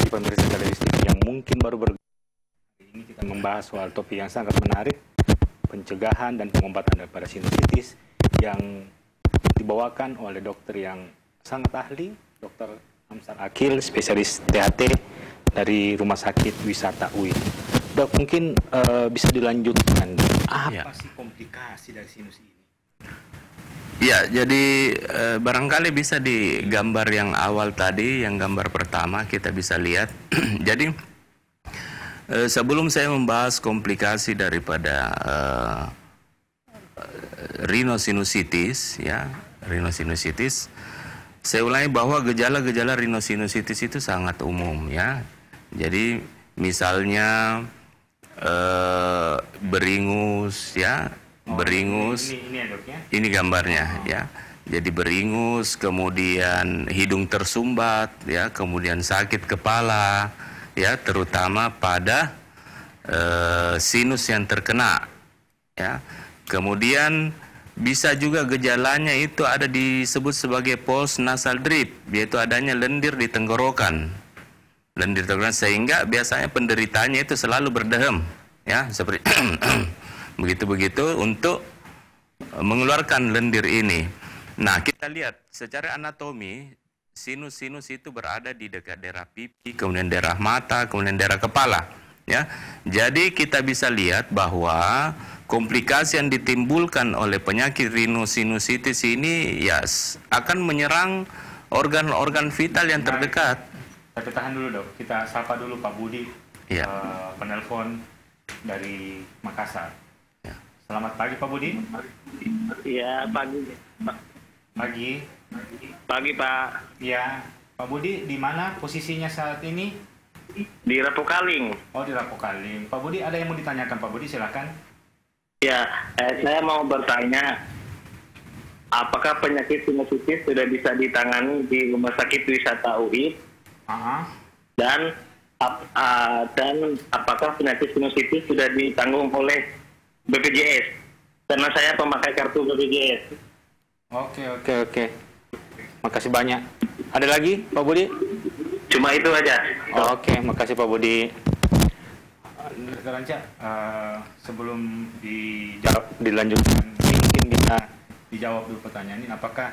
pemirsa televisi yang mungkin baru ini kita membahas soal topik yang sangat menarik, pencegahan dan pengobatan daripada sinusitis yang dibawakan oleh dokter yang sangat ahli, Dr. Amsar Akil, spesialis THT dari Rumah Sakit Wisata UI. Dok, mungkin bisa dilanjutkan, apa sih komplikasi dari sinus ini? Ya, jadi barangkali bisa di gambar yang awal tadi, yang gambar pertama kita bisa lihat. Jadi sebelum saya membahas komplikasi daripada rhinosinusitis, ya, rhinosinusitis, saya ulangi bahwa gejala-gejala rhinosinusitis itu sangat umum, ya. Jadi misalnya beringus, ya. Beringus, ini gambarnya, ya. Jadi beringus, kemudian hidung tersumbat, ya, kemudian sakit kepala, ya, terutama pada sinus yang terkena, ya. Kemudian bisa juga gejalanya itu ada disebut sebagai post nasal drip, yaitu adanya lendir di tenggorokan, sehingga biasanya penderitanya itu selalu berdehem, ya, seperti begitu-begitu untuk mengeluarkan lendir ini. Nah, kita lihat secara anatomi, sinus-sinus itu berada di dekat daerah pipi, kemudian daerah mata, kemudian daerah kepala, ya. Jadi kita bisa lihat bahwa komplikasi yang ditimbulkan oleh penyakit rhinosinusitis ini ya akan menyerang organ-organ vital yang terdekat. Tapi tahan dulu, Dok. Kita sapa dulu Pak Budi, ya. Penelpon dari Makassar. Selamat pagi Pak Budi. Iya, pagi. Pagi. Pagi, Pak. Ya, Pak Budi, di mana posisinya saat ini? Di Rapokaling. Oh, di Rapokaling. Pak Budi, ada yang mau ditanyakan Pak Budi, silakan. Ya, saya mau bertanya, apakah penyakit sinusitis sudah bisa ditangani di Rumah Sakit Wisata UI? Dan apakah penyakit sinusitis sudah ditanggung oleh BPJS? Karena saya pemakai kartu BPJS. Oke. Makasih banyak. Ada lagi, Pak Budi? Cuma itu aja. Oke, makasih Pak Budi. Dr. Ranca, sebelum dilanjutkan, mungkin bisa dijawab dulu pertanyaan ini. Apakah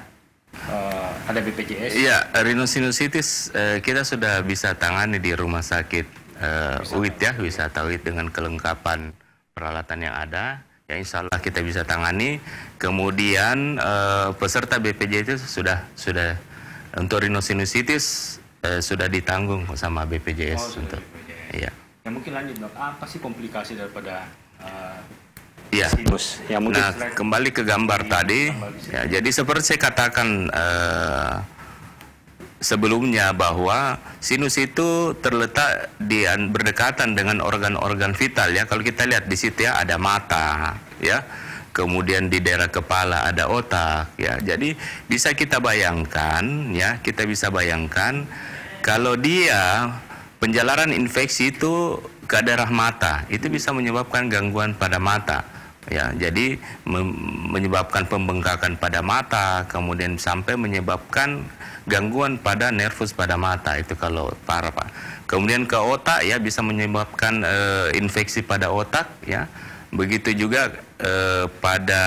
ada BPJS? Iya, rhinosinusitis kita sudah bisa tangani di Rumah Sakit UIT, ya, Wisata UIT, dengan kelengkapan peralatan yang ada, ya, insya Allah kita bisa tangani. Kemudian peserta BPJS itu sudah untuk rhinosinusitis sudah ditanggung sama BPJS untuk. BPJS. Iya. Ya, mungkin lanjut, Dok. Apa sih komplikasi daripada ya. sinus? Ya, mungkin kembali ke gambar tadi, ya, jadi seperti saya katakan sebelumnya bahwa sinus itu terletak berdekatan dengan organ-organ vital, ya. Kalau kita lihat di situ, ya, ada mata, ya. Kemudian di daerah kepala ada otak, ya. Jadi bisa kita bayangkan, ya, kalau dia penjalaran infeksi itu ke daerah mata, itu bisa menyebabkan gangguan pada mata. Ya, jadi menyebabkan pembengkakan pada mata, kemudian sampai menyebabkan gangguan pada nervus pada mata, itu kalau parah, Pak. Kemudian ke otak, ya, bisa menyebabkan infeksi pada otak, ya. Begitu juga pada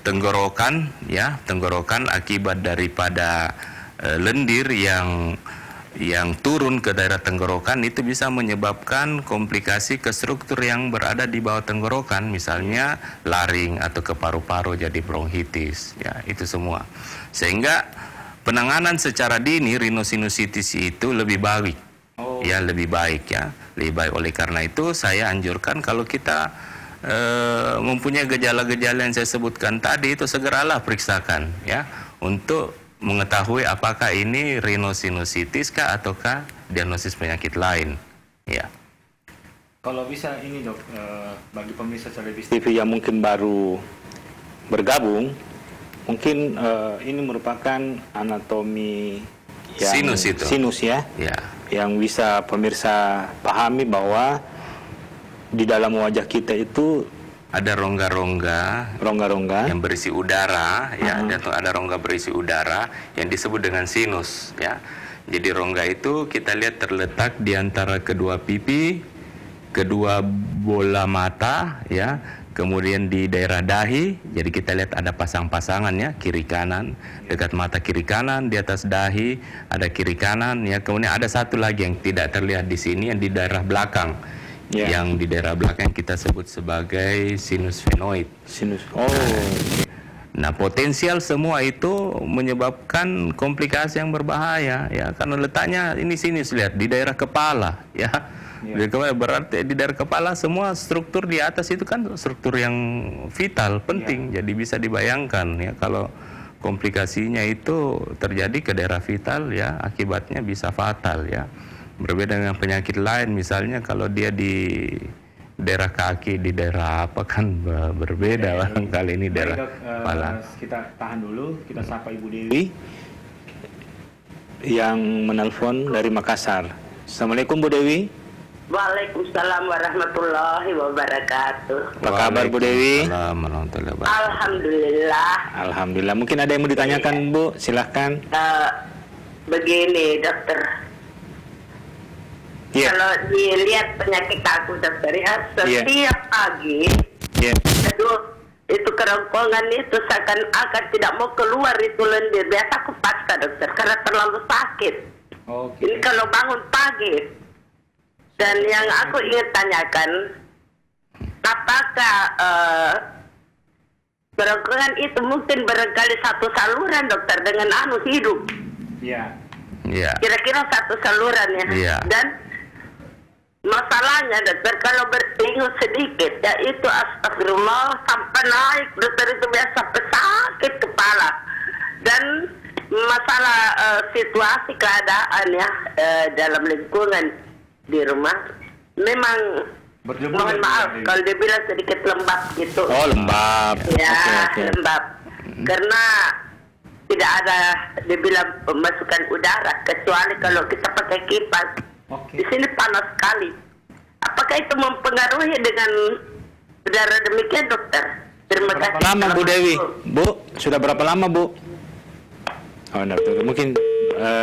tenggorokan, ya, tenggorokan akibat daripada lendir yang turun ke daerah tenggorokan, itu bisa menyebabkan komplikasi ke struktur yang berada di bawah tenggorokan, misalnya laring atau ke paru-paru jadi bronkitis, ya, itu semua. Sehingga penanganan secara dini rhinosinusitis itu lebih baik. Ya, lebih baik, ya. Lebih baik. Oleh karena itu saya anjurkan kalau kita mempunyai gejala-gejala yang saya sebutkan tadi, itu segeralah periksakan, ya, untuk mengetahui apakah ini rhinosinusitis kah ataukah diagnosis penyakit lain, ya. Kalau bisa ini, Dok, bagi pemirsa televisi TV yang mungkin baru bergabung, mungkin ini merupakan anatomi yang sinus, ya, yang bisa pemirsa pahami bahwa di dalam wajah kita itu ada rongga-rongga yang berisi udara, ya, atau ada rongga berisi udara yang disebut dengan sinus, ya. Jadi rongga itu kita lihat terletak di antara kedua pipi, kedua bola mata, ya. Kemudian di daerah dahi, jadi kita lihat ada pasang-pasangan ya, kiri kanan, dekat mata kiri kanan, di atas dahi ada kiri kanan ya. Kemudian ada satu lagi yang tidak terlihat di sini, yang di daerah belakang. Yang di daerah belakang kita sebut sebagai sinus sphenoid. Sinus. Nah, potensial semua itu menyebabkan komplikasi yang berbahaya ya, karena letaknya ini sinus, lihat di daerah kepala ya. Berarti di daerah kepala semua struktur di atas itu kan struktur yang vital, penting. Jadi bisa dibayangkan ya, kalau komplikasinya itu terjadi ke daerah vital ya, akibatnya bisa fatal ya. Berbeda dengan penyakit lain, misalnya kalau dia di daerah kaki, di daerah apa kan berbeda. Kali ini daerah kepala. Kita tahan dulu, kita sapa Ibu Dewi yang menelpon dari Makassar. Assalamualaikum Bu Dewi. Waalaikumsalam warahmatullahi wabarakatuh. Apa kabar Bu Dewi? Alhamdulillah. Alhamdulillah. Mungkin ada yang mau ditanyakan Bu, silahkan. Begini dokter, kalau dilihat penyakit aku dokter ya, setiap pagi, aduh, itu kerongkongan itu seakan-akan tidak mau keluar itu lendir. Biasa aku paksa dokter karena terlalu sakit. Ini kalau bangun pagi. Dan yang aku ingin tanyakan, apakah kerongkongan itu mungkin barangkali satu saluran dokter dengan hidup? Kira-kira satu saluran ya. Dan masalahnya dokter, kalau beringus sedikit, ya itu astagfirullah sampai naik dokter, itu biasa sakit kepala. Dan masalah situasi keadaan ya dalam lingkungan di rumah memang mohon maaf kalau dia bilang sedikit lembab gitu. Lembab. Ya, lembab. Karena tidak ada dibilang pemasukan udara kecuali kalau kita pakai kipas. Di sini panas sekali. Apakah itu mempengaruhi dengan udara demikian dokter? Terima kasih. Berapa lama Bu Dewi? Bu, sudah berapa lama Bu? Dokter, mungkin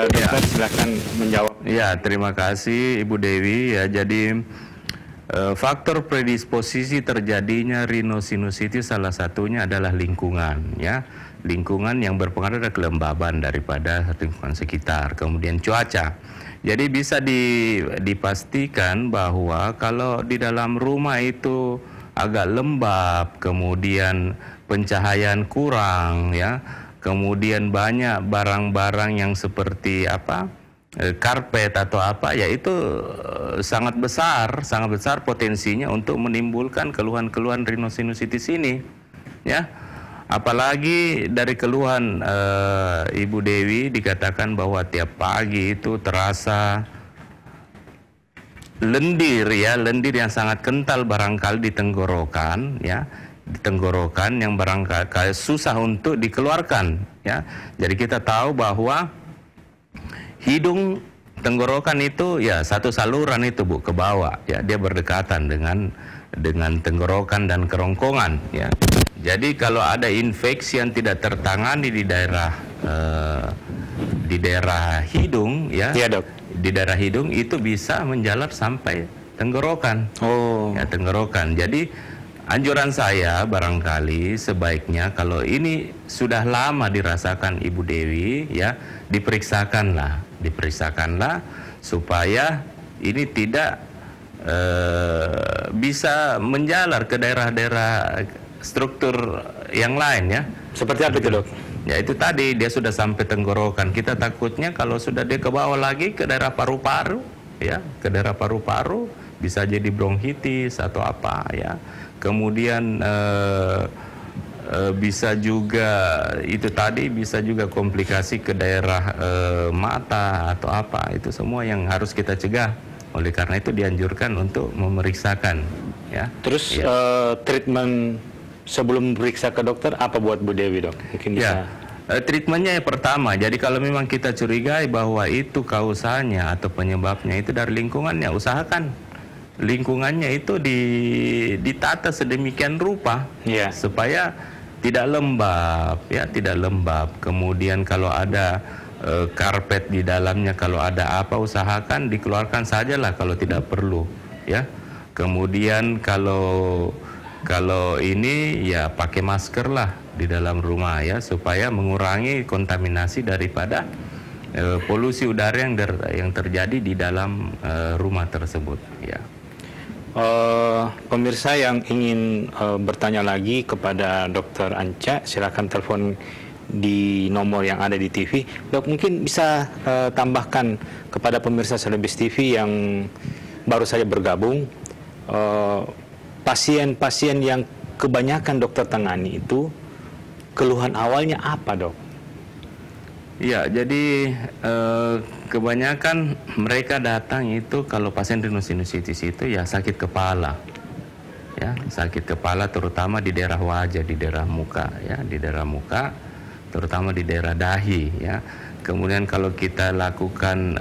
dokter silakan menjawab. Ya, terima kasih Ibu Dewi ya. Jadi faktor predisposisi terjadinya rhinosinusitis salah satunya adalah lingkungan ya. Lingkungan yang berpengaruh adalah kelembaban daripada lingkungan sekitar, kemudian cuaca. Jadi bisa dipastikan bahwa kalau di dalam rumah itu agak lembab, kemudian pencahayaan kurang ya, kemudian banyak barang-barang yang seperti karpet atau apa, ya itu sangat besar potensinya untuk menimbulkan keluhan-keluhan rhinosinusitis ini ya. Apalagi dari keluhan Ibu Dewi dikatakan bahwa tiap pagi itu terasa lendir ya, lendir yang sangat kental barangkali di tenggorokan ya, di tenggorokan yang barangkali susah untuk dikeluarkan ya. Jadi kita tahu bahwa hidung tenggorokan itu ya satu saluran itu Bu, ke bawah ya, dia berdekatan dengan tenggorokan dan kerongkongan ya. Jadi kalau ada infeksi yang tidak tertangani di daerah hidung ya, Dok. Di daerah hidung itu bisa menjalar sampai tenggorokan. Ya, tenggorokan. Jadi anjuran saya barangkali sebaiknya kalau ini sudah lama dirasakan Ibu Dewi ya, diperiksakanlah supaya ini tidak bisa menjalar ke daerah-daerah struktur yang lain ya. Seperti apa itu Dok? Ya itu tadi, dia sudah sampai tenggorokan. Kita takutnya kalau sudah dia ke bawah lagi ke daerah paru-paru ya, ke daerah paru-paru bisa jadi bronkitis atau apa ya. Kemudian bisa juga itu tadi, bisa juga komplikasi ke daerah mata atau apa. Itu semua yang harus kita cegah. Oleh karena itu dianjurkan untuk memeriksakan ya. Terus treatment sebelum periksa ke dokter apa buat Bu Dewi Dok? Mungkin bisa. Treatmentnya yang pertama, jadi kalau memang kita curigai bahwa itu kausalnya atau penyebabnya itu dari lingkungannya, usahakan lingkungannya itu ditata sedemikian rupa supaya tidak lembab ya, tidak lembab. Kemudian kalau ada karpet di dalamnya, kalau ada apa usahakan dikeluarkan sajalah kalau tidak perlu, ya. Kemudian kalau ini ya pakai masker lah di dalam rumah ya, supaya mengurangi kontaminasi daripada polusi udara yang terjadi di dalam rumah tersebut, ya. Pemirsa yang ingin bertanya lagi kepada Dr. Anca, silakan telepon di nomor yang ada di TV. Dok, mungkin bisa tambahkan kepada pemirsa Celebes TV yang baru saja bergabung, pasien-pasien yang kebanyakan dokter tangani itu keluhan awalnya apa, Dok? Ya, jadi kebanyakan mereka datang itu kalau pasien rhinosinusitis itu ya sakit kepala. Ya, sakit kepala terutama di daerah wajah, di daerah muka, ya, di daerah muka, terutama di daerah dahi, ya. Kemudian kalau kita lakukan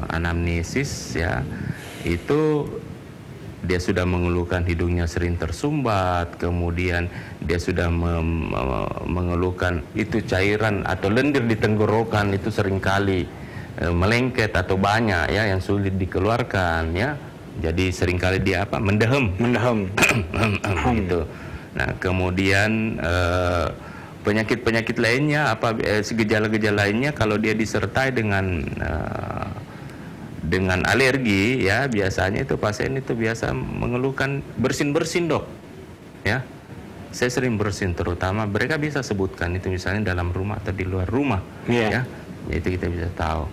anamnesis, ya, itu dia sudah mengeluhkan hidungnya sering tersumbat, kemudian dia sudah mengeluhkan itu cairan atau lendir di tenggorokan itu seringkali melengket atau banyak, ya, yang sulit dikeluarkan, ya. Jadi seringkali dia apa? Mendehem. Gitu. Nah, kemudian penyakit-penyakit lainnya, gejala-gejala lainnya kalau dia disertai dengan alergi, ya, biasanya itu pasien itu biasa mengeluhkan bersin-bersin, Dok. Ya. Saya sering bersin, terutama mereka bisa sebutkan itu misalnya dalam rumah atau di luar rumah, ya. Itu kita bisa tahu.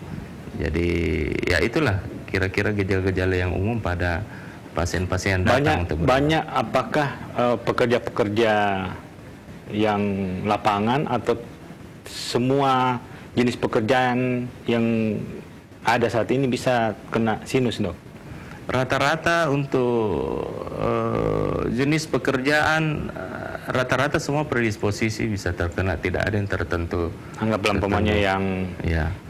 Jadi ya itulah kira-kira gejala-gejala yang umum pada pasien-pasien datang. Banyak apakah pekerja-pekerja yang lapangan atau semua jenis pekerjaan yang ada saat ini bisa kena sinus, Dok? Rata-rata untuk jenis pekerjaan rata-rata semua predisposisi bisa terkena, tidak ada yang tertentu. Anggaplah umpamanya yang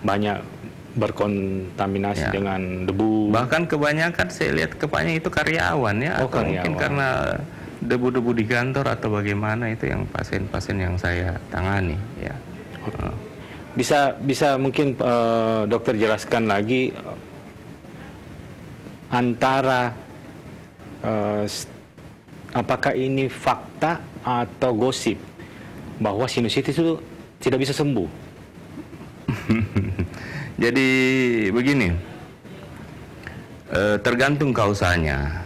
banyak berkontaminasi dengan debu. Bahkan kebanyakan saya lihat kebanyakan itu karyawan, ya, atau mungkin karena debu-debu di kantor atau bagaimana, itu yang pasien-pasien yang saya tangani, ya. Bisa mungkin dokter jelaskan lagi antara apakah ini fakta atau gosip bahwa sinusitis itu tidak bisa sembuh? Jadi begini, tergantung kausanya.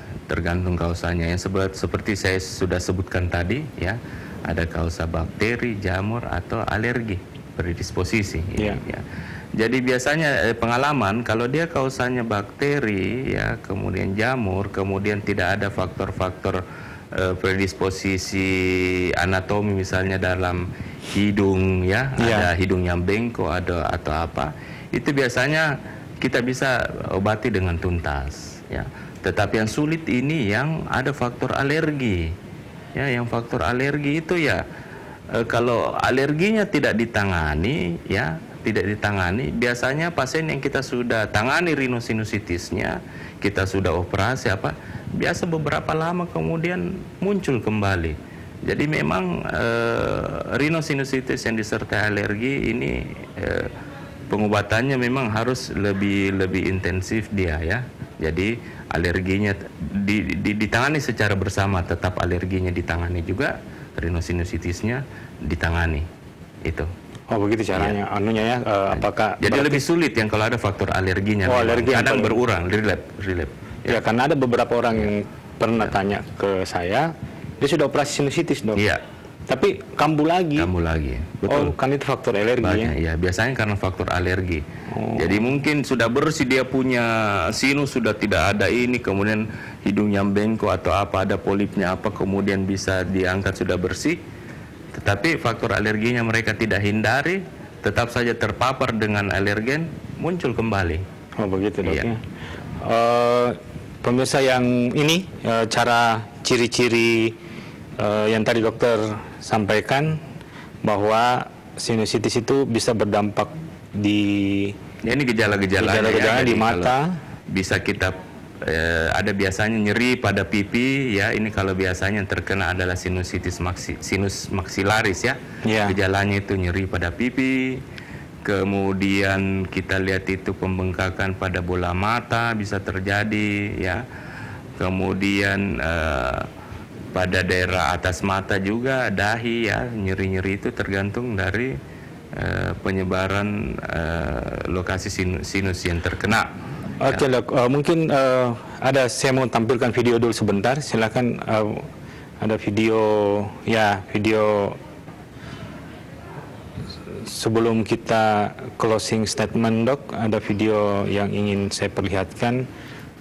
Yang seperti saya sudah sebutkan tadi, ya, ada kausa bakteri, jamur atau alergi, predisposisi, ya. Jadi biasanya pengalaman kalau dia kausanya bakteri, ya, kemudian jamur, kemudian tidak ada faktor-faktor predisposisi anatomi misalnya dalam hidung, ya, ada hidung yang bengkok atau apa, itu biasanya kita bisa obati dengan tuntas, ya. Tetapi yang sulit ini yang ada faktor alergi, ya, yang faktor alergi itu ya kalau alerginya tidak ditangani, ya, biasanya pasien yang kita sudah tangani rhinosinusitisnya, kita sudah operasi biasa beberapa lama kemudian muncul kembali. Jadi memang rhinosinusitis yang disertai alergi ini pengobatannya memang harus lebih intensif dia, ya. Jadi alerginya ditangani secara bersama, tetap alerginya ditangani juga, rhinosinusitisnya ditangani. Itu. Oh, begitu caranya. Anunya, ya, apakah jadi lebih sulit yang kalau ada faktor alerginya. Alergi kadang berurang, relapse. Ya, karena ada beberapa orang yang pernah tanya ke saya, dia sudah operasi sinusitis, Dok. Iya. Tapi kambuh lagi. Betul. Oh, kan itu faktor alergi. Ya, biasanya karena faktor alergi. Jadi mungkin sudah bersih, dia punya sinus sudah tidak ada ini, kemudian hidung yang bengkok atau apa, ada polipnya apa, kemudian bisa diangkat sudah bersih. Tetapi faktor alerginya mereka tidak hindari, tetap saja terpapar dengan alergen, muncul kembali. Oh, begitu, Dok. Iya. Pemirsa yang ini, cara ciri-ciri yang tadi dokter sampaikan bahwa sinusitis itu bisa berdampak di ini gejala-gejala di mata, bisa kita ada biasanya nyeri pada pipi, ya. Ini kalau biasanya yang terkena adalah sinusitis sinus maksilaris, ya. Gejalanya itu nyeri pada pipi, Kemudian kita lihat itu pembengkakan pada bola mata bisa terjadi, ya. Kemudian pada daerah atas mata juga, dahi, ya, nyeri-nyeri itu tergantung dari penyebaran lokasi sinus yang terkena. Oke, Dok. Mungkin saya mau tampilkan video dulu sebentar. Silakan. Ada video, ya, video sebelum kita closing statement, Dok. Ada video yang ingin saya perlihatkan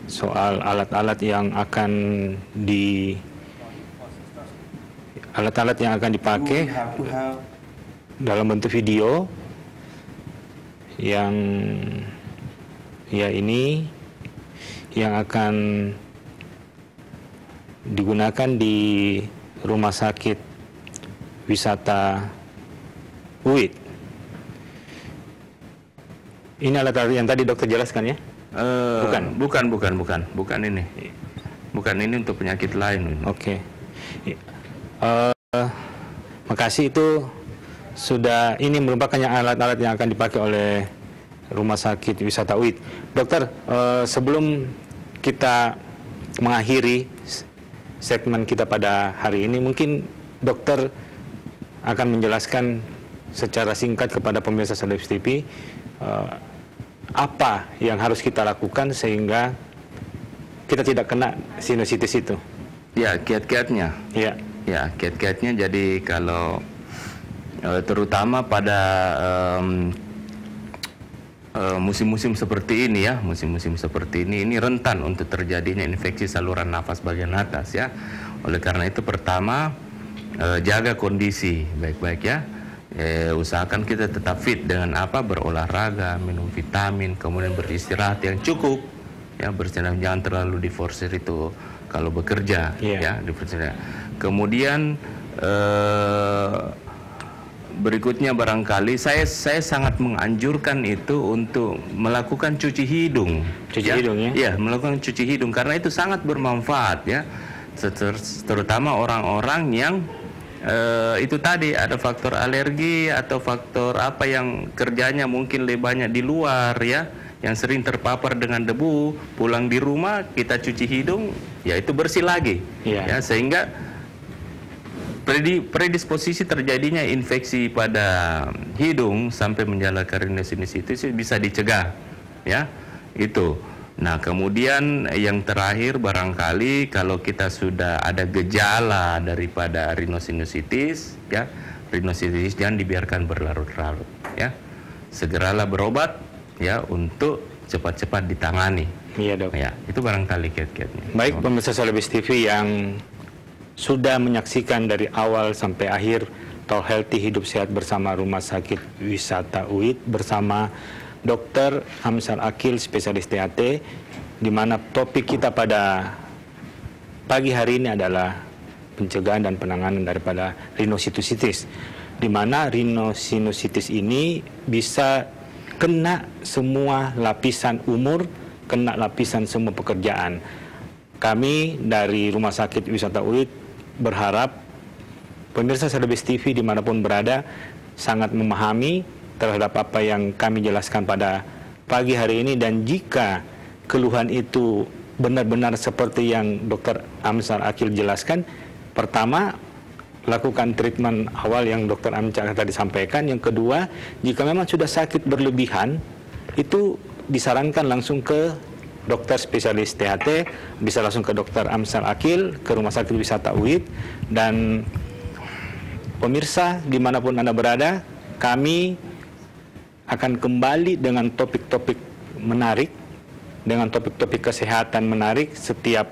soal alat-alat yang akan dipakai dalam bentuk video yang, ya, ini yang akan digunakan di Rumah Sakit Wisata UID. Ini alat-alat yang tadi dokter jelaskan, ya? Bukan ini. Bukan ini, untuk penyakit lain. Oke. Makasih, itu sudah, ini merupakan alat-alat yang akan dipakai oleh Rumah Sakit Wisata UID. Dokter, sebelum kita mengakhiri segmen kita pada hari ini, mungkin dokter akan menjelaskan secara singkat kepada pemirsa Celebes TV apa yang harus kita lakukan sehingga kita tidak kena sinusitis itu. Ya, kiat-kiatnya. Ya. Ya, kiat-kiatnya, jadi kalau terutama pada musim-musim seperti ini, ya, musim-musim seperti ini rentan untuk terjadinya infeksi saluran nafas bagian atas, ya. Oleh karena itu, pertama, jaga kondisi baik-baik, ya. Usahakan kita tetap fit dengan berolahraga, minum vitamin, kemudian beristirahat yang cukup, ya, beristirahat, jangan terlalu diforsir itu kalau bekerja, ya, diforsir. Kemudian berikutnya barangkali saya sangat menganjurkan itu untuk melakukan cuci hidung. Cuci hidung, ya? Ya, melakukan cuci hidung karena itu sangat bermanfaat, ya. Terutama orang-orang yang itu tadi ada faktor alergi atau faktor apa yang kerjanya mungkin lebih banyak di luar, ya, yang sering terpapar dengan debu, pulang di rumah kita cuci hidung, ya, itu bersih lagi, ya, sehingga predisposisi terjadinya infeksi pada hidung sampai menjalar ke rhinosinusitis itu bisa dicegah, ya, itu. Nah, kemudian yang terakhir barangkali kalau kita sudah ada gejala daripada rhinosinusitis, ya, rhinosinusitis jangan dibiarkan berlarut-larut, ya, segeralah berobat, ya, untuk cepat-cepat ditangani. Iya, Dok. Ya, itu barangkali kiat-kiatnya. Baik, pemirsa Celebes TV yang sudah menyaksikan dari awal sampai akhir Talk Healthy Hidup Sehat bersama Rumah Sakit Wisata UID bersama Dr. Amsar Akil, spesialis THT, di mana topik kita pada pagi hari ini adalah pencegahan dan penanganan daripada rhinosinusitis, di mana rhinosinusitis ini bisa kena semua lapisan umur, kena lapisan semua pekerjaan. Kami dari Rumah Sakit Wisata UID berharap pemirsa Celebes TV dimanapun berada sangat memahami terhadap apa yang kami jelaskan pada pagi hari ini, dan jika keluhan itu benar-benar seperti yang Dr. Amsar Akil jelaskan, pertama, lakukan treatment awal yang Dr. Amsar tadi sampaikan. Yang kedua, jika memang sudah sakit berlebihan, itu disarankan langsung ke dokter spesialis THT, bisa langsung ke Dr. Amsar Akil, ke Rumah Sakit Wisata UID. Dan pemirsa dimanapun Anda berada, kami akan kembali dengan topik-topik menarik, dengan topik-topik kesehatan menarik setiap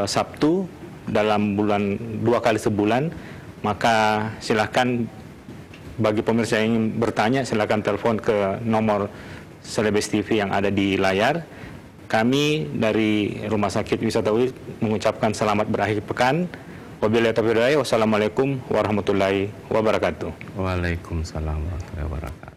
Sabtu dalam bulan, 2 kali sebulan. Maka silakan bagi pemirsa yang ingin bertanya, silakan telepon ke nomor Celebes TV yang ada di layar. Kami dari Rumah Sakit Wisata UID mengucapkan selamat berakhir pekan. Wabillahi taufiq wal hidayah. Wassalamualaikum warahmatullahi wabarakatuh. Waalaikumsalam warahmatullahi wabarakatuh.